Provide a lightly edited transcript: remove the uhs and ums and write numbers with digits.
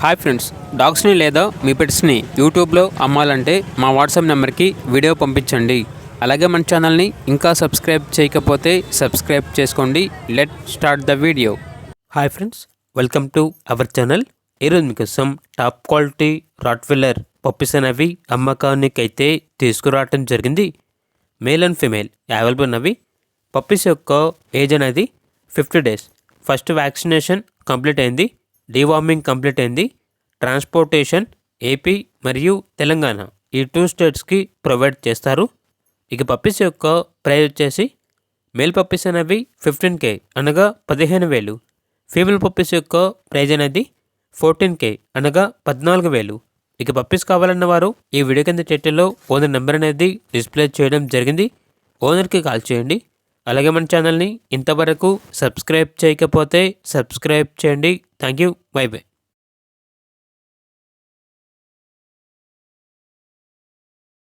Hi friends, డాగ్స్ని లేదా మీ పెట్స్ని యూట్యూబ్లో అమ్మాలంటే మా వాట్సాప్ నెంబర్కి వీడియో పంపించండి. అలాగే మన ఛానల్ని ఇంకా సబ్స్క్రైబ్ చేయకపోతే సబ్స్క్రైబ్ చేసుకోండి. Let start the video. Hi friends, welcome to our channel. ఈరోజు మీకోసం టాప్ క్వాలిటీ రాట్వీలర్ పప్పీస్ అనేవి అమ్మకానికి అయితే తీసుకురావటం జరిగింది. మేల్ అండ్ ఫీమేల్ అవైలబుల్ ఉన్నవి. పప్పీస్ యొక్క ఏజ్ అనేది 50 days. ఫస్ట్ వ్యాక్సినేషన్ కంప్లీట్ అయింది, డీవార్మింగ్ కంప్లీట్ అయింది. ట్రాన్స్పోర్టేషన్ ఏపీ మరియు తెలంగాణ ఈ 2 స్టేట్స్కి ప్రొవైడ్ చేస్తారు. ఇక పప్పీస్ యొక్క ప్రైస్ వచ్చేసి మేల్ పప్పీస్ అనేవి 15K అనగా 15,000. ఫీమేల్ పప్పీస్ యొక్క ప్రైజ్ అనేది 14K అనగా 14,000. ఇక పప్పీస్ కావాలన్న వారు ఈ వీడియో కింద టైటిల్లో ఓనర్ నెంబర్ అనేది డిస్ప్లే చేయడం జరిగింది. ఓనర్కి కాల్ చేయండి. అలాగే మన ఛానల్ని ఇంతవరకు సబ్స్క్రైబ్ చేయకపోతే సబ్స్క్రైబ్ చేయండి. Thank you. By by.